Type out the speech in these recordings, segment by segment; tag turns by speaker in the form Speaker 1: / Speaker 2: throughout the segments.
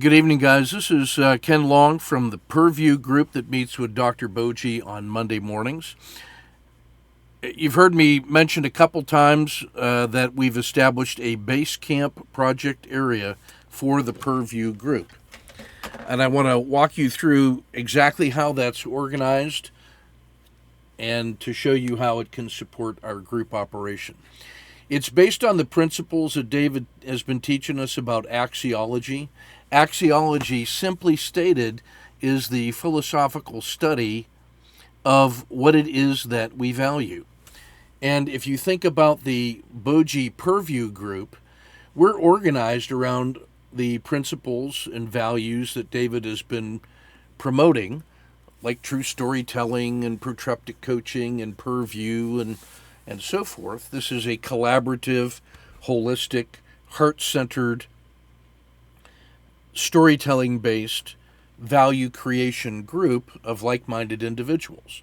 Speaker 1: Good evening, guys. This is Ken Long from the PerView group that meets with Dr. Boji on Monday mornings. You've heard me mention a couple times that we've established a Basecamp project area for the PerView group. And I want to walk you through exactly how that's organized and to show you how it can support our group operation. It's based on the principles that David has been teaching us about axiology. Axiology, simply stated, is the philosophical study of what it is that we value. And if you think about the Boji PerView group, we're organized around the principles and values that David has been promoting, like true storytelling and protreptic coaching and PerView and so forth. This is a collaborative, holistic, heart-centered, storytelling-based value creation group of like-minded individuals.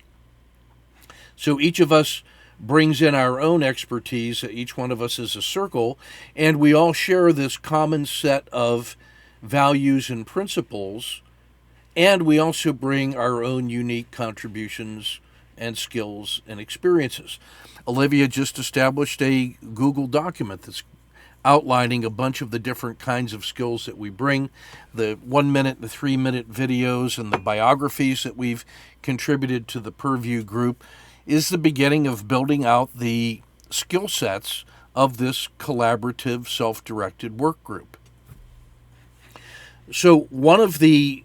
Speaker 1: So each of us brings in our own expertise. Each one of us is a circle, and we all share this common set of values and principles, and we also bring our own unique contributions and skills and experiences. Olivia just established a Google document that's outlining a bunch of the different kinds of skills that we bring, the 1 minute, the 3 minute videos, and the biographies that we've contributed to the PerView group is the beginning of building out the skill sets of this collaborative, self-directed work group. So one of the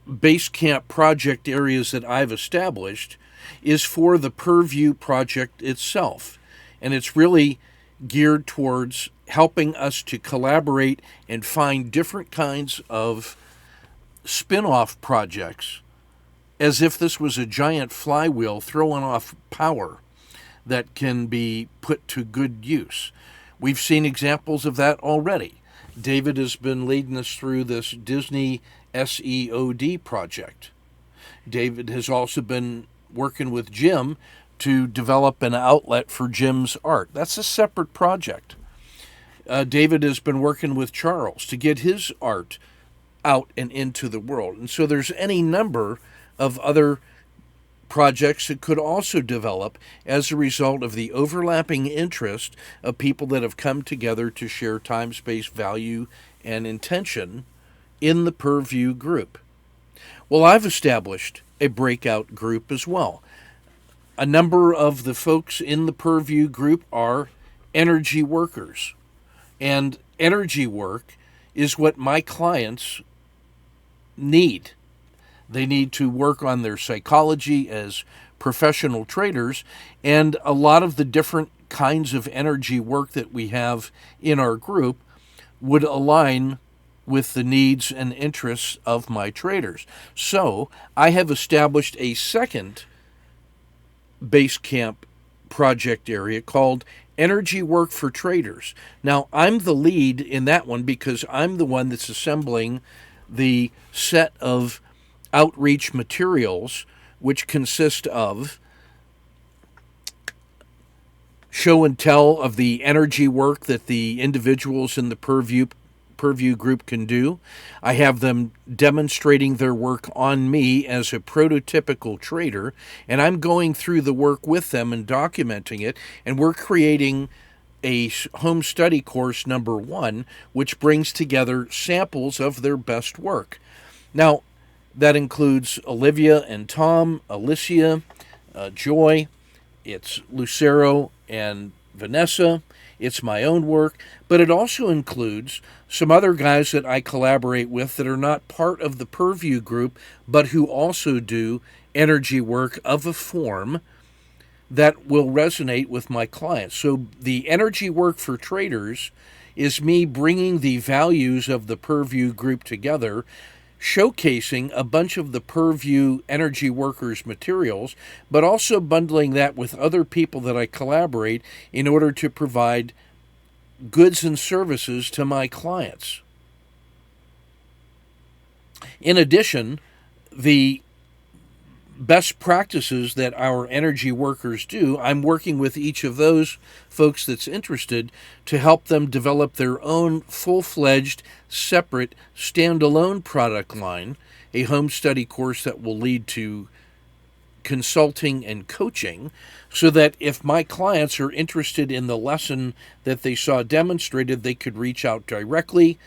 Speaker 1: Basecamp project areas that I've established is for the PerView project itself. And it's really geared towards helping us to collaborate and find different kinds of spin-off projects, as if this was a giant flywheel throwing off power that can be put to good use. We've seen examples of that already. David has been leading us through this Disney SEOD project. David has also been working with Jim to develop an outlet for Jim's art. That's a separate project. David has been working with Charles to get his art out and into the world. And so there's any number of other projects that could also develop as a result of the overlapping interest of people that have come together to share time, space, value, and intention in the PerView group. Well, I've established a breakout group as well. A number of the folks in the PerView group are energy workers. And energy work is what my clients need. They need to work on their psychology as professional traders, and a lot of the different kinds of energy work that we have in our group would align with the needs and interests of my traders. So I have established a second Basecamp project area called Energy Work for Traders. Now, I'm the lead in that one because I'm the one that's assembling the set of outreach materials, which consist of show and tell of the energy work that the individuals in the PerView group can do. I have them demonstrating their work on me as a prototypical trader, and I'm going through the work with them and documenting it, and we're creating a home study course number 1, which brings together samples of their best work. Now, that includes Olivia and Tom, Alicia, Joy, it's Lucero and Vanessa, it's my own work, but it also includes some other guys that I collaborate with that are not part of the PerView group, but who also do energy work of a form that will resonate with my clients. So the energy work for traders is me bringing the values of the PerView group together, showcasing a bunch of the PerView energy workers materials, but also bundling that with other people that I collaborate in order to provide goods and services to my clients. In addition, the best practices that our energy workers do, I'm working with each of those folks that's interested to help them develop their own full-fledged, separate, standalone product line, a home study course that will lead to consulting and coaching, so that if my clients are interested in the lesson that they saw demonstrated, they could reach out directly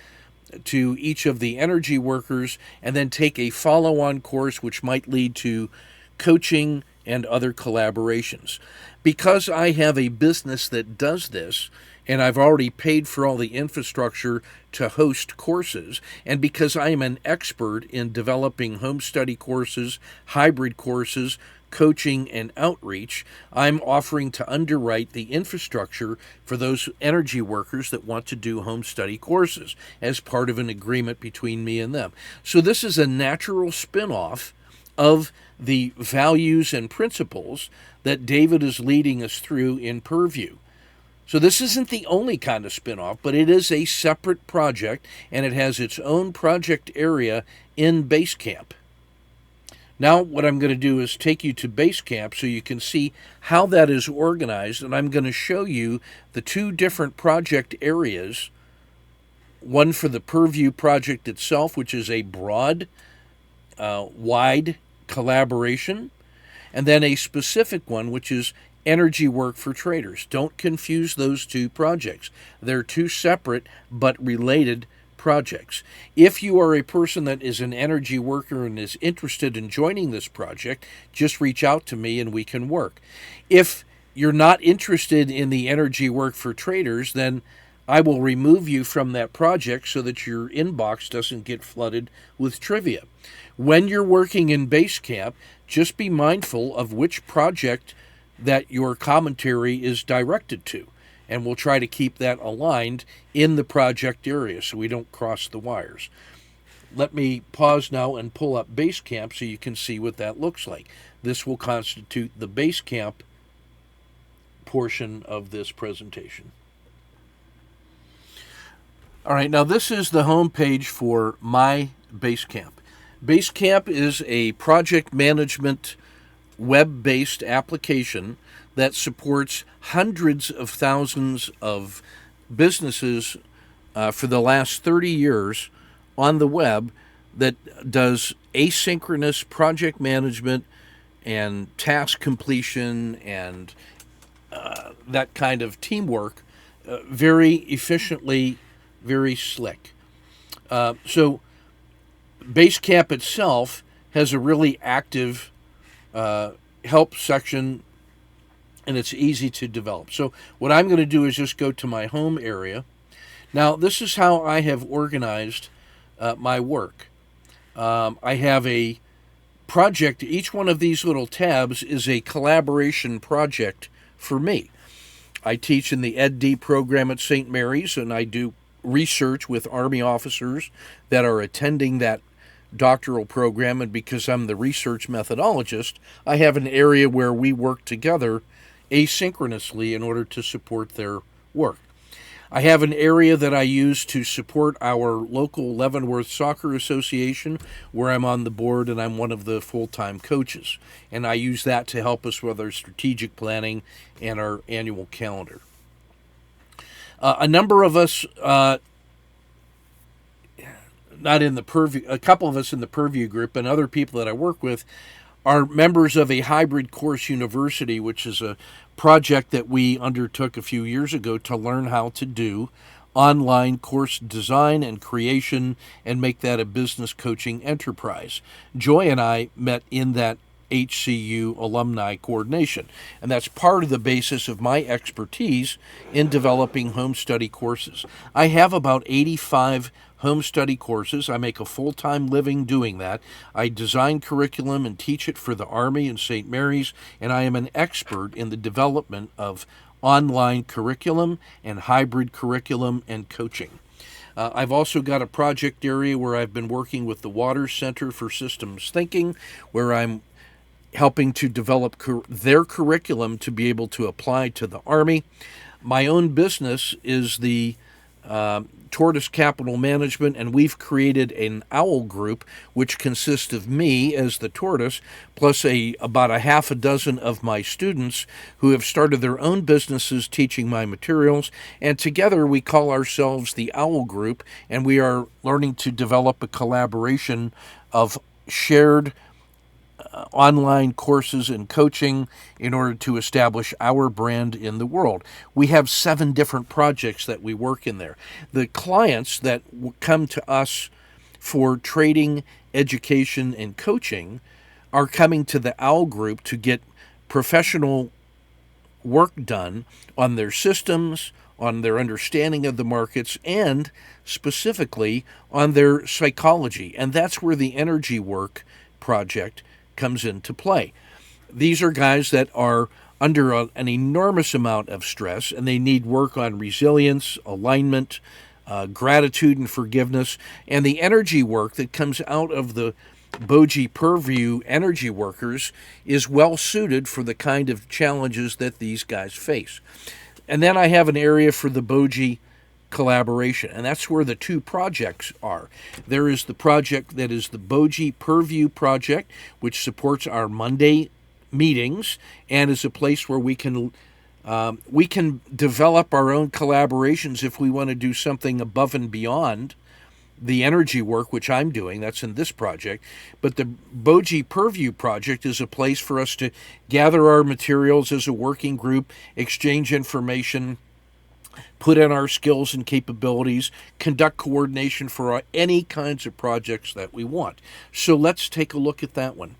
Speaker 1: to each of the energy workers and then take a follow-on course which might lead to coaching and other collaborations. Because I have a business that does this, and I've already paid for all the infrastructure to host courses, and because I am an expert in developing home study courses, hybrid courses, coaching, and outreach, I'm offering to underwrite the infrastructure for those energy workers that want to do home study courses as part of an agreement between me and them. So this is a natural spin-off of the values and principles that David is leading us through in PerView. So this isn't the only kind of spin-off, but it is a separate project, and it has its own project area in Basecamp. Now what I'm going to do is take you to Basecamp so you can see how that is organized, and I'm going to show you the two different project areas, one for the PerView project itself, which is a broad, wide collaboration, and then a specific one, which is energy work for traders. Don't confuse those two projects. They're two separate but related projects. If you are a person that is an energy worker and is interested in joining this project, just reach out to me and we can work. If you're not interested in the energy work for traders, then I will remove you from that project so that your inbox doesn't get flooded with trivia. When you're working in Basecamp, just be mindful of which project that your commentary is directed to, and we'll try to keep that aligned in the project area so we don't cross the wires. Let me pause now and pull up Basecamp so you can see what that looks like. This will constitute the Basecamp portion of this presentation. All right, now this is the home page for my Basecamp. Basecamp is a project management web-based application that supports hundreds of thousands of businesses for the last 30 years on the web that does asynchronous project management and task completion and that kind of teamwork very efficiently, very slick. So Basecamp itself has a really active help section, and it's easy to develop. So what I'm going to do is just go to my home area. Now, this is how I have organized my work. I have a project. Each one of these little tabs is a collaboration project for me. I teach in the Ed.D. program at St. Mary's, and I do research with Army officers that are attending that doctoral program, and because I'm the research methodologist, I have an area where we work together asynchronously in order to support their work. I have an area that I use to support our local Leavenworth Soccer Association, where I'm on the board and I'm one of the full-time coaches, and I use that to help us with our strategic planning and our annual calendar. A number of us not in the PerView, a couple of us in the PerView group and other people that I work with are members of a hybrid course university, which is a project that we undertook a few years ago to learn how to do online course design and creation and make that a business coaching enterprise. Joy and I met in that HCU alumni coordination, and that's part of the basis of my expertise in developing home study courses. I have about 85 home study courses. I make a full-time living doing that. I design curriculum and teach it for the Army and St. Mary's, and I am an expert in the development of online curriculum and hybrid curriculum and coaching. I've also got a project area where I've been working with the Water Center for Systems Thinking, where I'm helping to develop their curriculum to be able to apply to the Army. My own business is the Tortoise Capital Management, and we've created an owl group which consists of me as the tortoise plus about a half a dozen of my students who have started their own businesses teaching my materials, and together we call ourselves the Owl Group, and we are learning to develop a collaboration of shared online courses and coaching in order to establish our brand in the world. We have 7 different projects that we work in there. The clients that come to us for trading, education, and coaching are coming to the Owl Group to get professional work done on their systems, on their understanding of the markets, and specifically on their psychology. And that's where the energy work project comes into play. These are guys that are under an enormous amount of stress, and they need work on resilience, alignment, gratitude, and forgiveness. And the energy work that comes out of the Boji PerView energy workers is well suited for the kind of challenges that these guys face. And then I have an area for the Boji collaboration, and that's where the 2 projects are. There is the project that is the Boji PerView project, which supports our Monday meetings and is a place where we can develop our own collaborations if we want to do something above and beyond the energy work, which I'm doing. That's in this project. But the Boji PerView project is a place for us to gather our materials as a working group, exchange information, put in our skills and capabilities, conduct coordination for any kinds of projects that we want. So let's take a look at that one.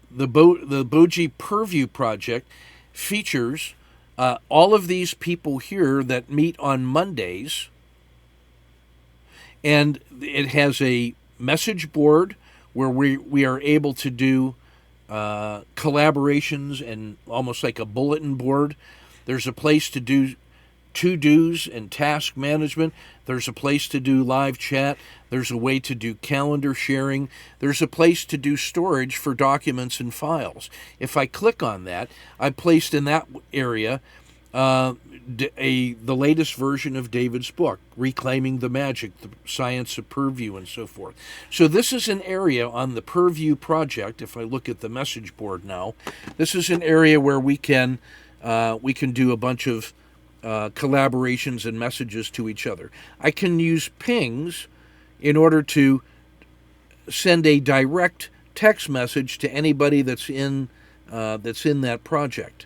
Speaker 1: The Boji PerView project features all of these people here that meet on Mondays, and it has a message board where we are able to do collaborations and almost like a bulletin board. There's a place to do to-dos and task management. There's a place to do live chat. There's a way to do calendar sharing. There's a place to do storage for documents and files. If I click on that, I placed in that area the latest version of David's book, Reclaiming the Magic, the Science of PerView, and so forth. So this is an area on the PerView project. If I look at the message board now, this is an area where we can do a bunch of collaborations and messages to each other. I can use pings in order to send a direct text message to anybody that's in that project.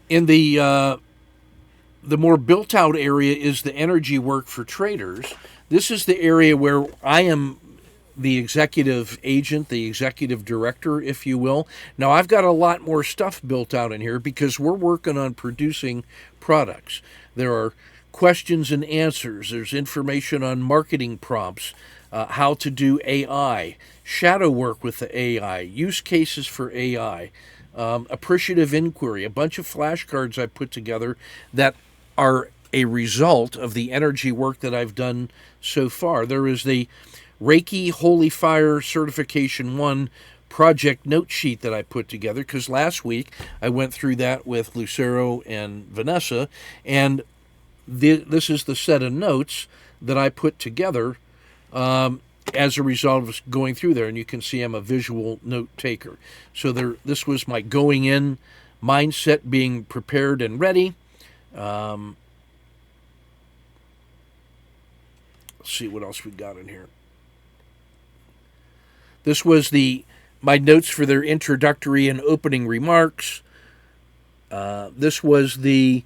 Speaker 1: In the more built-out area is the energy work for traders. This is the area where I am the executive agent, the executive director, if you will. Now, I've got a lot more stuff built out in here because we're working on producing products. There are questions and answers. There's information on marketing prompts, how to do AI, shadow work with the AI, use cases for AI, appreciative inquiry, a bunch of flashcards I put together that are a result of the energy work that I've done so far. There is the Reiki Holy Fire Certification 1 project note sheet that I put together, because last week I went through that with Lucero and Vanessa, and this is the set of notes that I put together as a result of going through there. And you can see I'm a visual note taker. So this was my going in mindset, being prepared and ready. Let's see what else we got in here. This was my notes for their introductory and opening remarks. This was the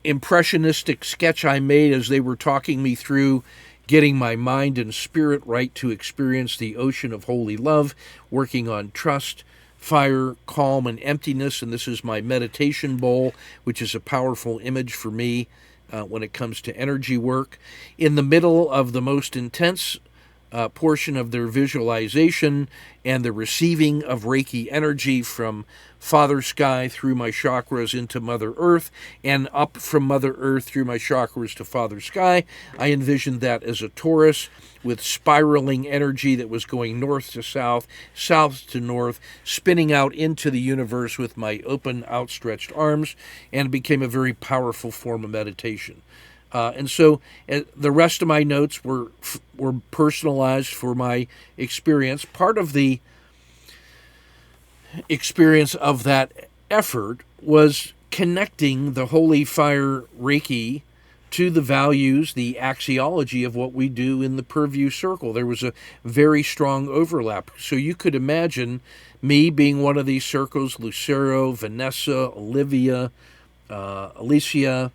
Speaker 1: impressionistic sketch I made as they were talking me through getting my mind and spirit right to experience the ocean of holy love, working on trust, fire, calm, and emptiness. And this is my meditation bowl, which is a powerful image for me when it comes to energy work. In the middle of the most intense portion of their visualization and the receiving of Reiki energy from Father Sky through my chakras into Mother Earth and up from Mother Earth through my chakras to Father Sky. I envisioned that as a torus with spiraling energy that was going north to south, south to north, spinning out into the universe with my open, outstretched arms, and it became a very powerful form of meditation. And so the rest of my notes were personalized for my experience. Part of the experience of that effort was connecting the Holy Fire Reiki to the values, the axiology of what we do in the PerView circle. There was a very strong overlap. So you could imagine me being one of these circles, Lucero, Vanessa, Olivia, Alicia,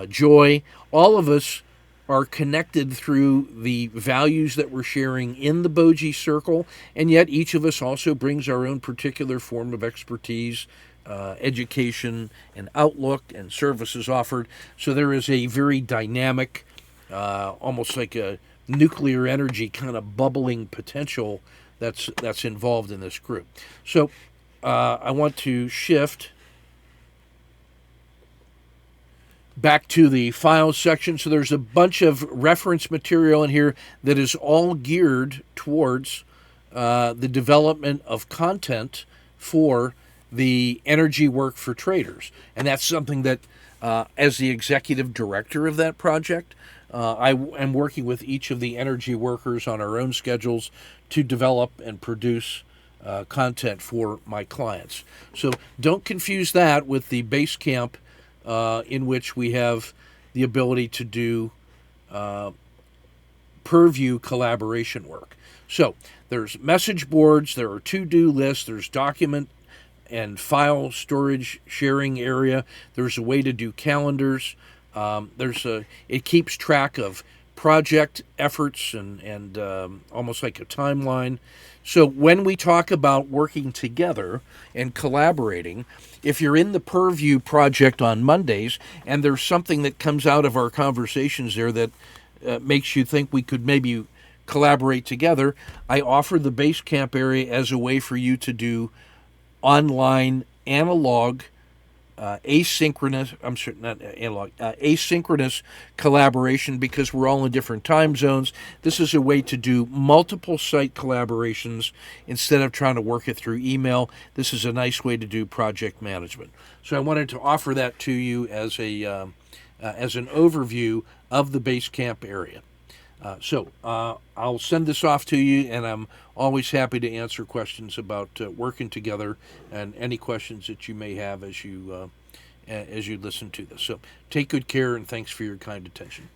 Speaker 1: Joy. All of us are connected through the values that we're sharing in the Boji circle, and yet each of us also brings our own particular form of expertise, education, and outlook, and services offered. So there is a very dynamic, almost like a nuclear energy kind of bubbling potential that's involved in this group. So I want to shift back to the files section. So there's a bunch of reference material in here that is all geared towards the development of content for the energy work for traders. And that's something that, as the executive director of that project, I am working with each of the energy workers on our own schedules to develop and produce content for my clients. So don't confuse that with the Basecamp in which we have the ability to do PerView collaboration work. So there's message boards, there are to-do lists, there's document and file storage sharing area, there's a way to do calendars, it keeps track of project efforts and almost like a timeline. So when we talk about working together and collaborating, if you're in the PerView project on Mondays and there's something that comes out of our conversations there that makes you think we could maybe collaborate together, I offer the Basecamp area as a way for you to do online analog asynchronous collaboration, because we're all in different time zones. This is a way to do multiple site collaborations instead of trying to work it through email. This is a nice way to do project management. So I wanted to offer that to you as an overview of the Basecamp area. So I'll send this off to you, and I'm always happy to answer questions about working together and any questions that you may have as you listen to this. So take good care, and thanks for your kind attention.